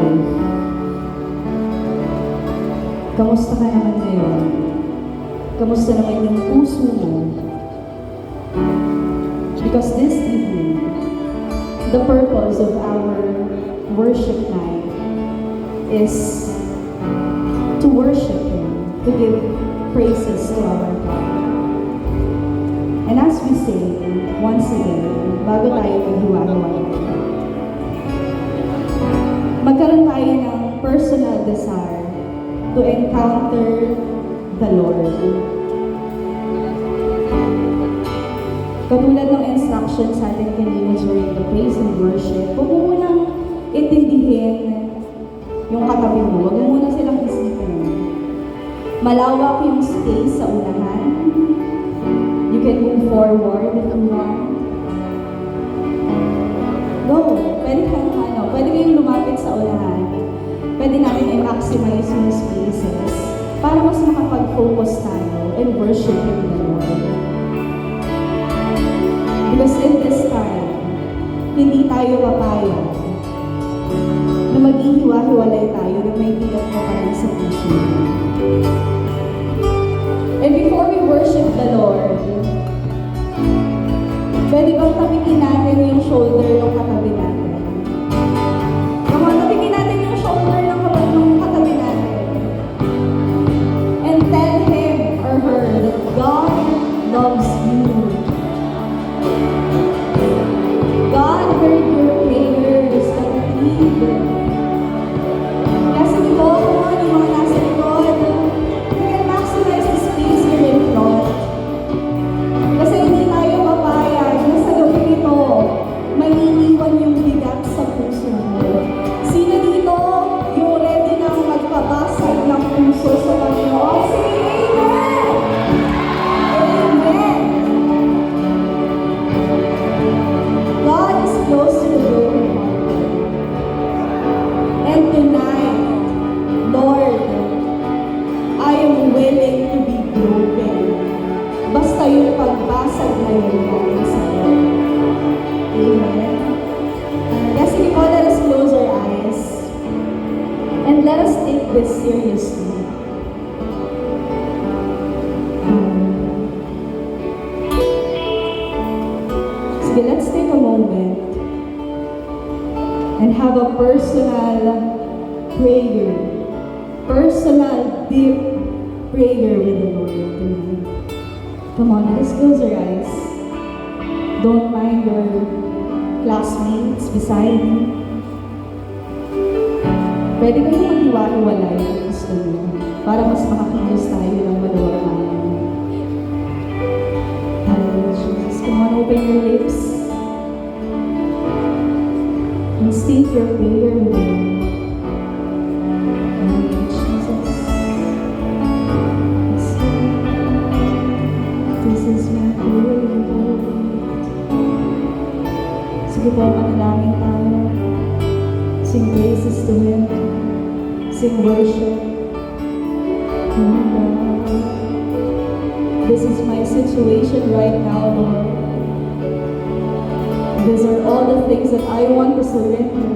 life. Kamusta ka naman ngayon? Kamusta naman yung puso mo? Because this evening, the purpose of our worship night is to worship Him, to give praises to our God. And as we sing, once again, bago tayo maghiwa-hiwalay, magkaroon tayo ng personal desire to encounter the Lord. Katulad ng instruction sa atin kanina during the praise and worship, huwag mo munang intindihin yung katabi mo. Huwag mo muna silang isipin. Malawak yung space sa unahan. You can move forward if you want. Go! Pwede kayong lumapit sa unahan. Pwede natin i-maximize yung spaces para mas makapag-focus tayo and worship the Lord. Because in this time, hindi tayo papayag na maghihiwa-hiwalay tayo na may bigat pa rin sa puso. And before we worship the Lord, pwede bang tapikin natin yung shoulder ng katabi natin? Come on, tapikin natin yung shoulder ng katabi natin. And tell him or her that God loves you. God heard your prayers that plead. Nasa likod, come on, yung mga nasa likod. You can maximize the space here in front. Kasi hindi tayo papayag na sa gabi ito, may iniwan yung bigat sa puso mo. Sino dito yung ready na magpabasag ng puso sa Panginoon? Sige, amen! Amen! God is close to the brokenhearted. And tonight, Lord, I am willing to be broken. Basta yung pagbasag na yun natin sa iyo. Amen. Yes, sige po, let us close our eyes. And let us take this seriously. Sige, let's take a moment and have a personal prayer. Personal, deep prayer with the Lord tonight. Come on, let's close our eyes. Don't mind your classmates beside you. Pwede kayong maghiwa-hiwalay kung gusto niyo para mas makakilos tayo ng maluwag. Hallelujah, Jesus. Come on, open your lips and state your prayer with Him. Hallelujah, Jesus. This is my prayer, Lord. Sige po, manalangin tayo. Sing praises to Him. Sing worship. Oh God. This is my situation right now, Lord. These are all the things that I want to surrender.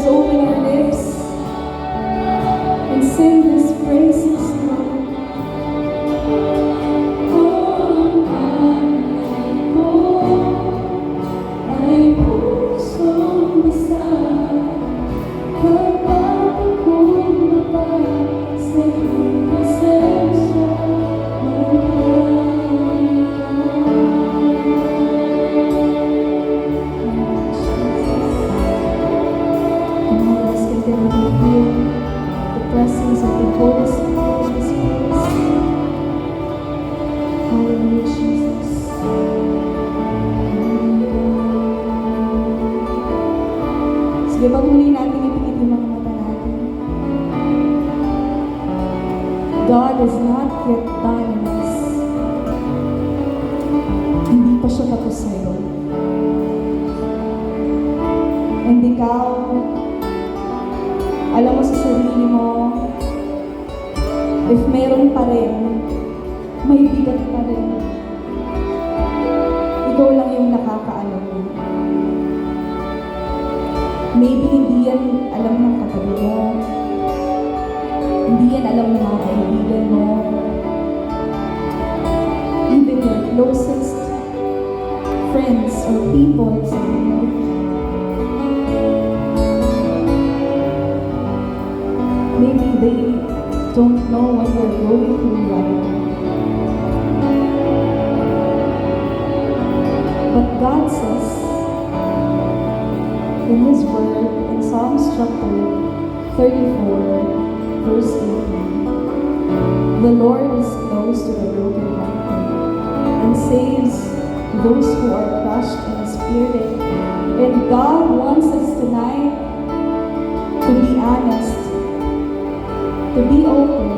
Let's open our lips and sing these praises, Lord. Presence of the Holy Spirit in this place. Hallelujah, Jesus. Sige, patuloy natin ipikit yung mga mata natin. God is not yet done in us. Hindi pa siya tapos sa'yo. And ikaw, alam mo sa sarili mo, if meron pa rin, may bigat pa rin. Ikaw lang yung nakakaalam mo. Maybe hindi yan alam ng katabi mo. Hindi yan alam ng mga kaibigan mo. Even your closest friends or people sa mundo. Maybe they don't know what you're going through right now. But God says in His Word in Psalms chapter 34, verse 18, the Lord is close to the brokenhearted and saves those who are crushed in spirit. And God wants us tonight to be honest, to be open.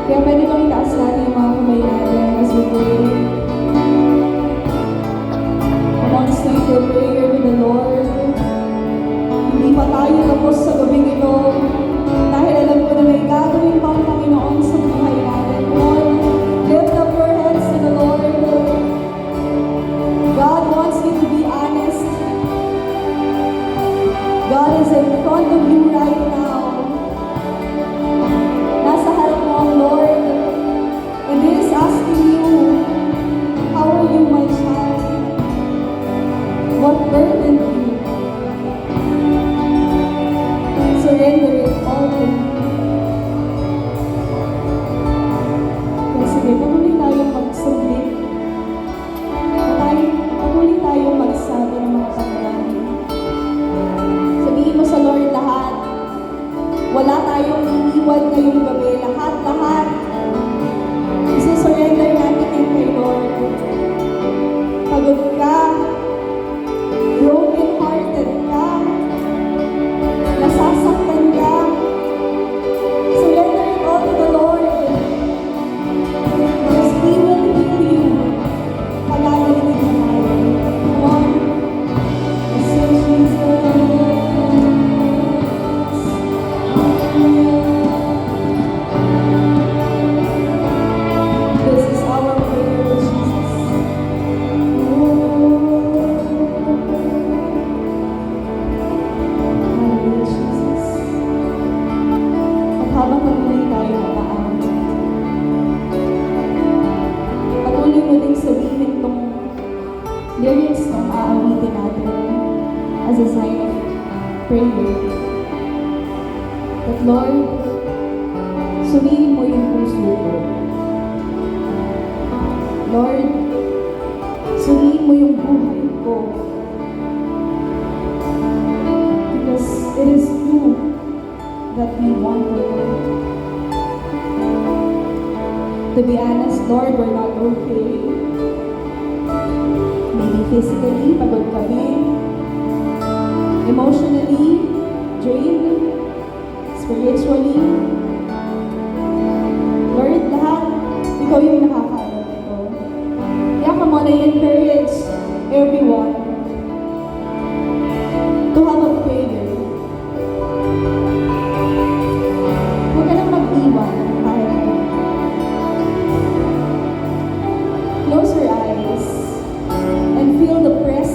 Kaya pwede bang itaas natin yung mga kamay natin as we pray. Come on, start your prayer with the Lord. Hindi pa tayo tapos sa gabing ito dahil alam ko na may gagawin pang Panginoon sa buhay natin. Come on, lift up your hands to the Lord. God wants you to be honest. God is in front of you right now. Nasa harap mo ang Lord. And He is asking you, how are you, my child? What burdened you? Surrender it all to Him. Kaya sige, patuloy tayong magsubmit. Patuloy tayong magsabi ng mga panalangin. Sabihin mo sa Lord lahat. Wala tayong iniwan ngayong gabi. Lahat. Isusurrender natin yan kay Lord. Pagod ka. Broken-hearted ka. Nasasaktan ka. Surrender it all to the Lord. Because He will heal you. Pagagaling na tayo. Come on. Sing Jesus. This is our prayer, Jesus. Hallelujah, Jesus. At habang patuloy tayo nakaawit, patuloy mo ding sabihin itong lyrics ng aawitin natin as a sign of prayer. But Lord, suriin mo yung puso ko. Lord, suriin mo yung buhay ko. Because it is you that we want, Lord. To be honest, Lord, we're not okay. Maybe physically, pagod kami. Emotionally, drained. Spiritually. Lord, lahat, Ikaw yung nakakaalam ito. Kaya come on, I encourage everyone to have a prayer. Huwag ka nang mag-iwan kahit ito. Close your eyes and feel the presence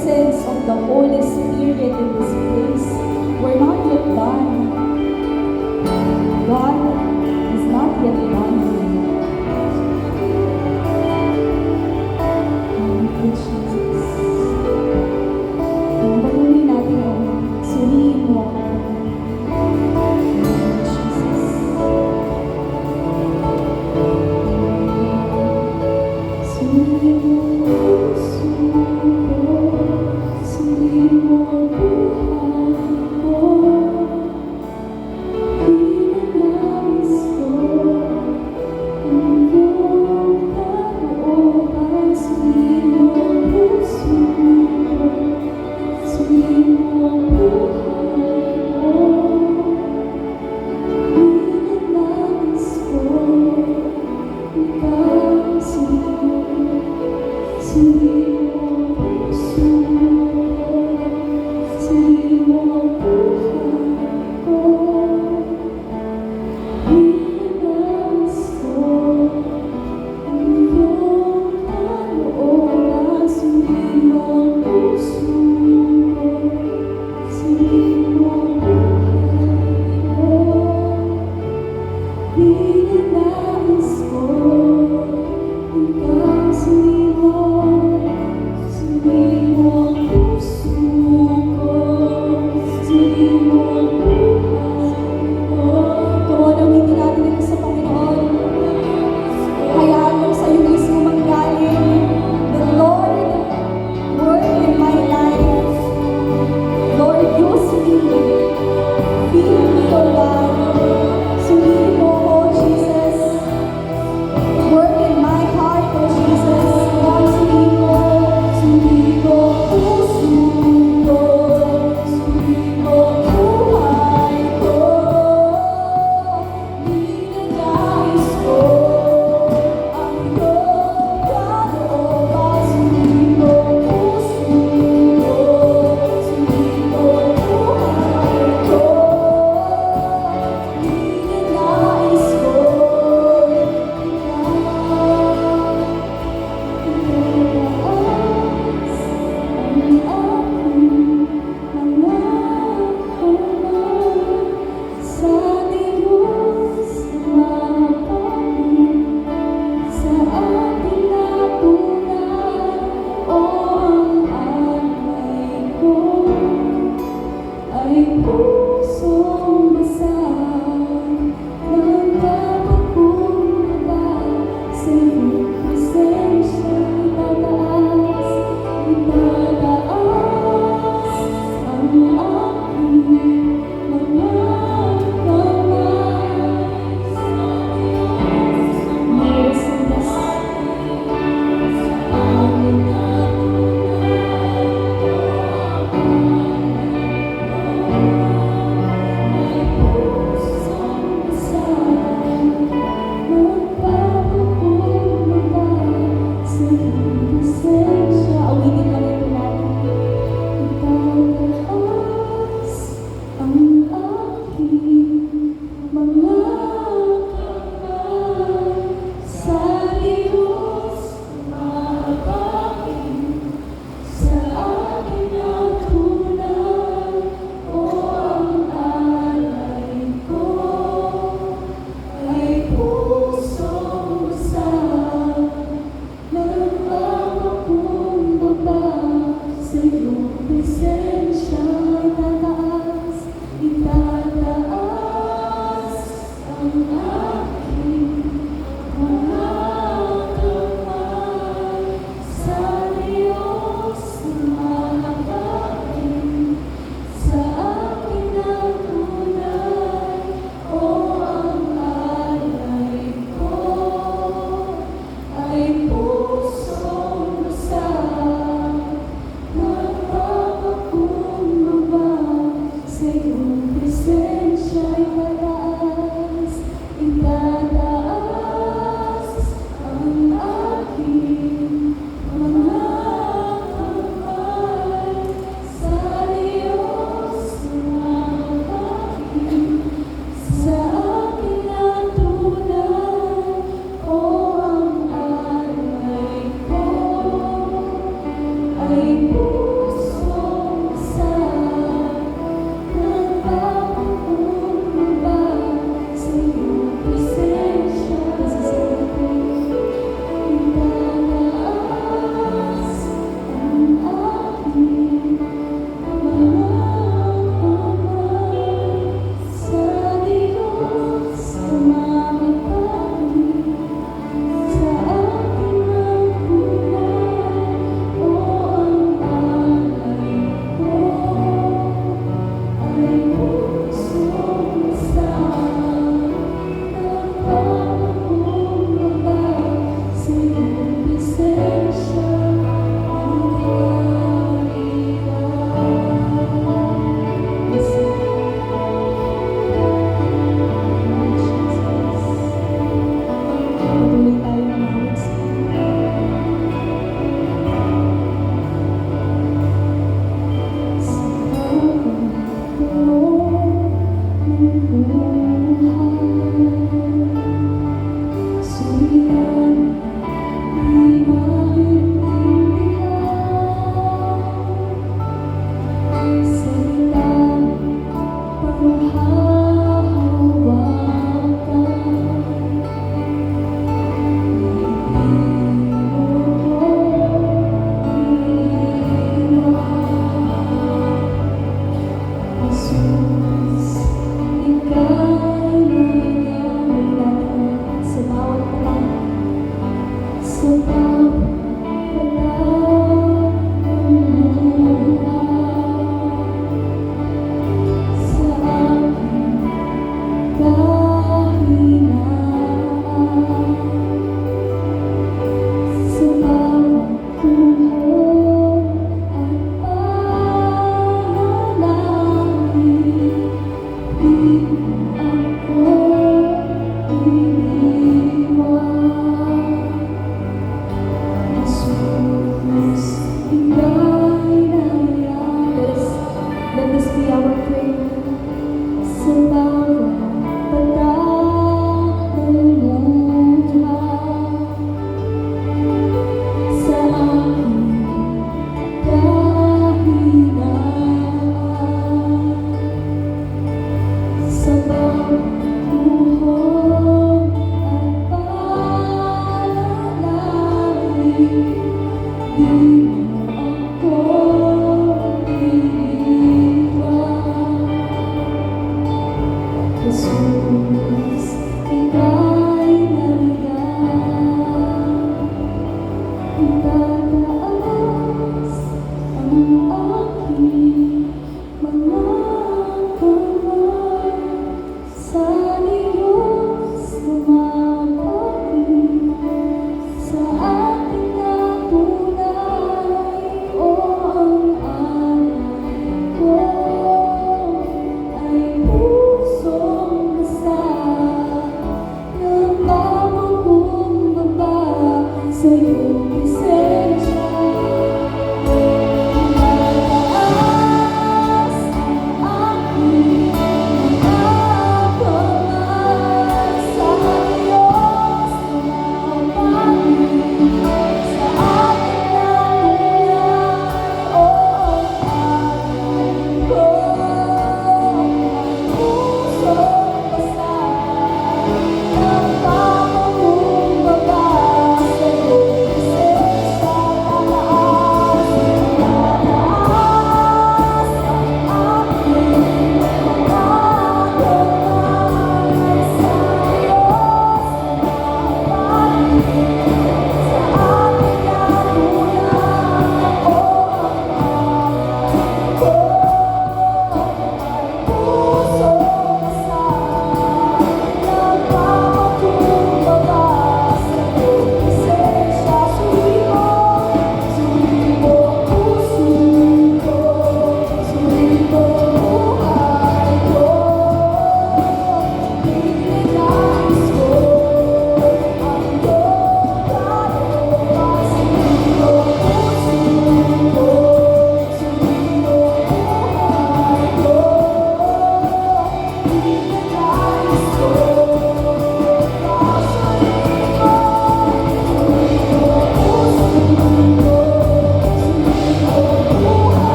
Pinanais ko ikaw sa iyo.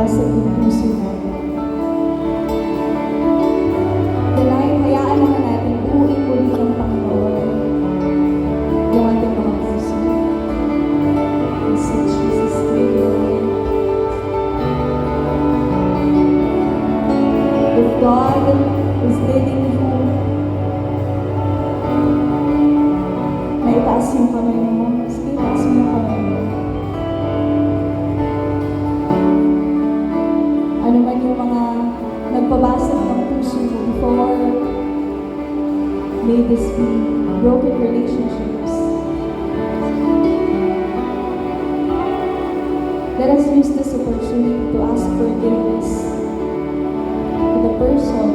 nababasag yung puso natin. Tonight, hayaan naman natin buuin muli ng Panginoon yung ating mga puso. And so, Jesus, thank you, Lord. If God is leading you, na itaas yung kamay mo. Sige, itaas mo yung kamay mo. Ano man yung mga nagpabasag ng puso mo before, may this be broken relationships. Let us use this opportunity to ask forgiveness to the person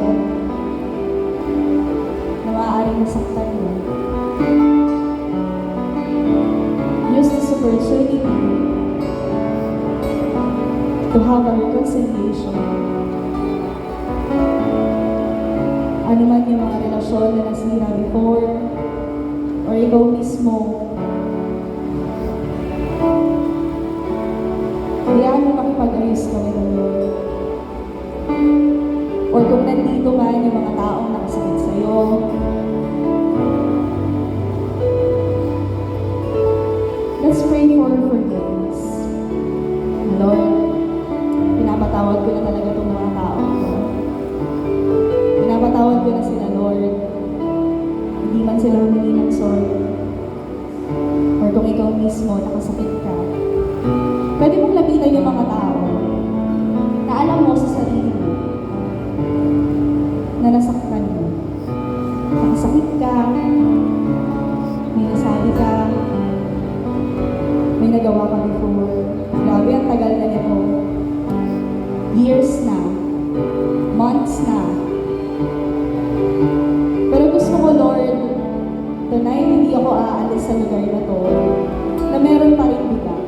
na maaaring nasaktan mo. Use this opportunity to have a reconciliation. Ano man yung mga relasyon na nasira before, or ikaw mismo, hayaan mo makipag-ayos kami ng Lord. Or kung nandito man yung mga taong nakasakit sa'yo, let's pray for forgiveness. Lord, pinapatawad ko na talaga itong mga tao ko. Pinapatawad ko na sila, Lord. Hindi man sila humingi ng sorry. Or kung ikaw mismo nakasakit ka, pwede mong lapitan yung mga tao na alam mo sa sarili mo na nasaktan mo. Nakasakit ka, may nasabi ka, may nagawa ka before. Grabe, ang tagal na nito. Years na. Months na. Pero gusto ko, Lord, tonight hindi ako aalis sa lugar na to na meron pa rin bigat.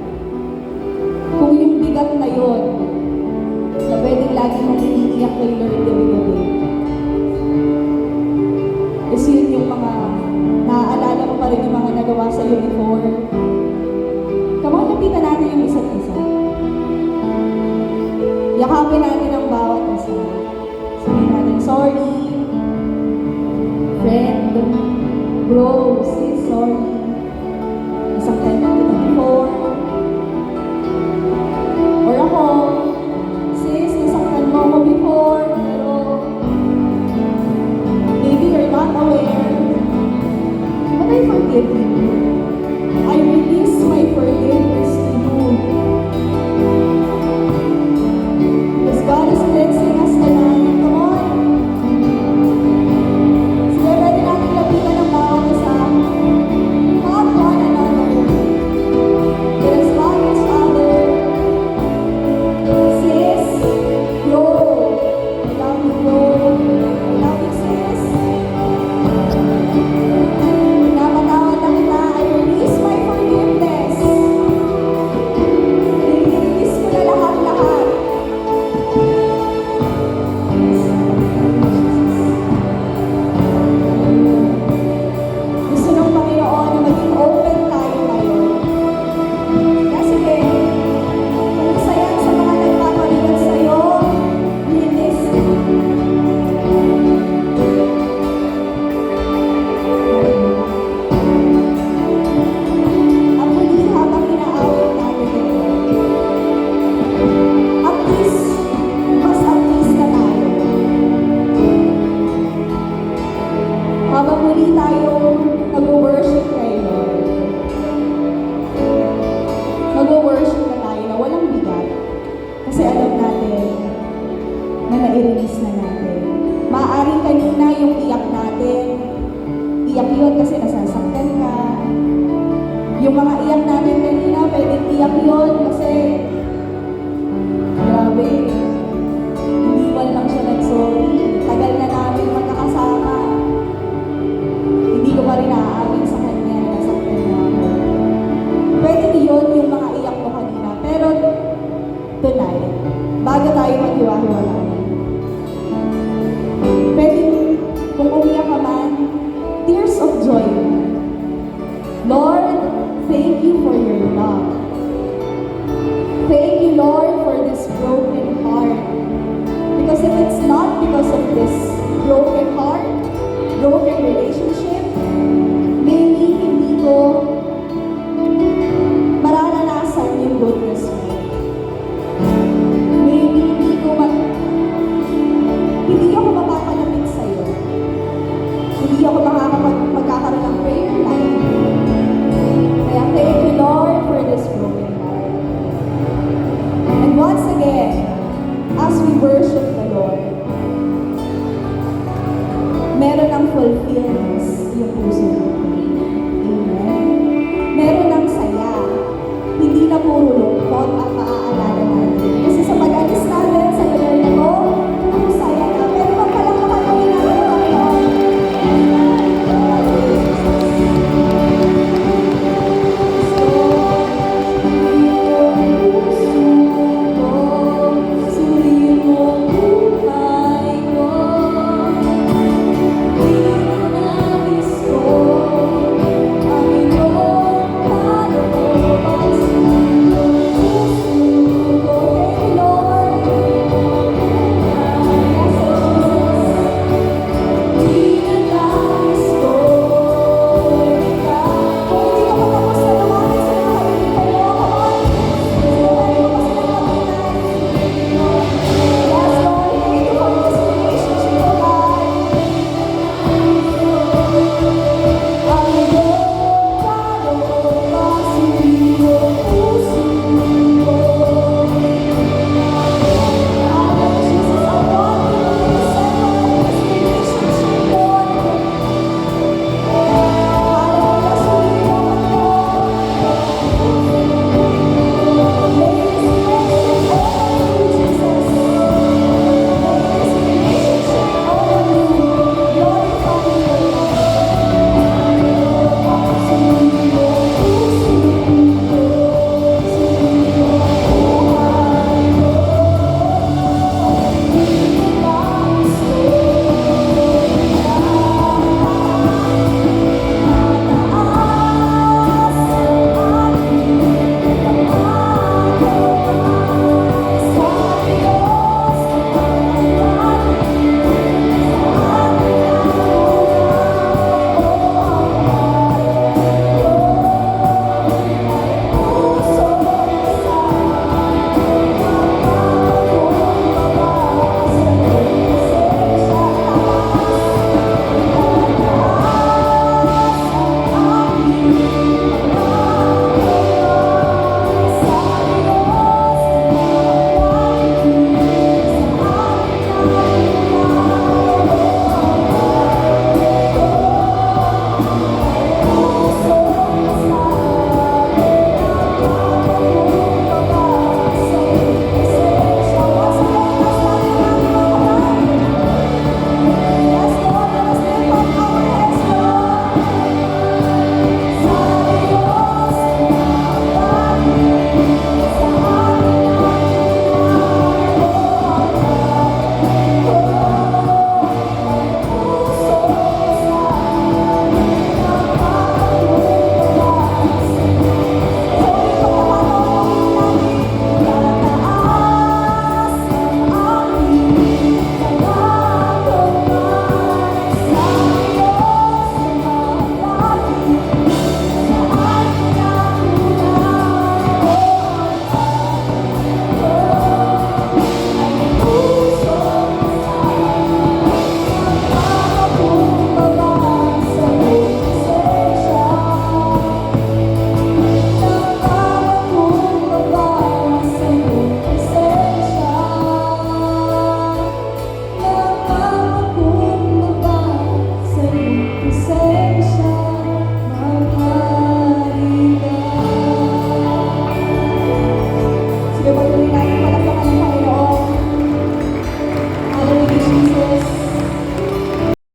Kung yung bigat na yon na pwedeng lagi mong iniiyak kay Lord gabi-gabi, is yun yung mga naaalala mo pa rin yung mga nagawa sa'yo before. Kamang lapitan natin yung isa't isa. Yakapin natin ang bawat isa. Sabihin natin, sorry, friend, bro, sis, sorry. Nasaktan na kita before. Or ako, sis, nasaktan mo ako before, pero maybe you're not aware. But I forgive you. I release my forgiveness to you. Because God is cleansing us tonight. Come on. Sige, pwede natin lapitan ng bawat isa. Hug one another. Let us hug each other. Sis, bro. I love you, bro. I love you, sis. Pinapatawad na kita. I release my forgiveness. Release ko na lahat-lahat. Gusto ng Panginoon na maging open tayo ngayon. Kaya sige, kung isa yan sa mga nagpapabigat sa'yo, release. At muli habang inaawit natin ito, at least, mas at least na tayo. Habang muli tayo nag-worship kay Lord, nag-worship na tayo na walang bigat. Kasi alam natin na nai-release na natin. Maaaring kanina yung iyak natin, iyak yun kasi nasasaktan ka. Yung mga iyak natin kanina, pwedeng iyak yun kasi grabe, hindi man lang siya nag-sorry. Tagal na namin magkakasama. Hindi ko pa rin naaamin sa kanya na nasaktan na ako. Pwede yun yung mga iyak mo kanina. Pero tonight, bago tayo maghiwa-hiwalayan, pwede kung umiyak ka man, tears of joy. Lord, thank you for your love. Thank you, Lord, for this broken this broken heart, broken relationship. Maybe hindi ko mararanasan yung goodness mo. Maybe hindi ako mapapalapit sa'yo. Hindi ako magkakaroon ng prayer life. Kaya thank you, Lord, for this broken heart. And once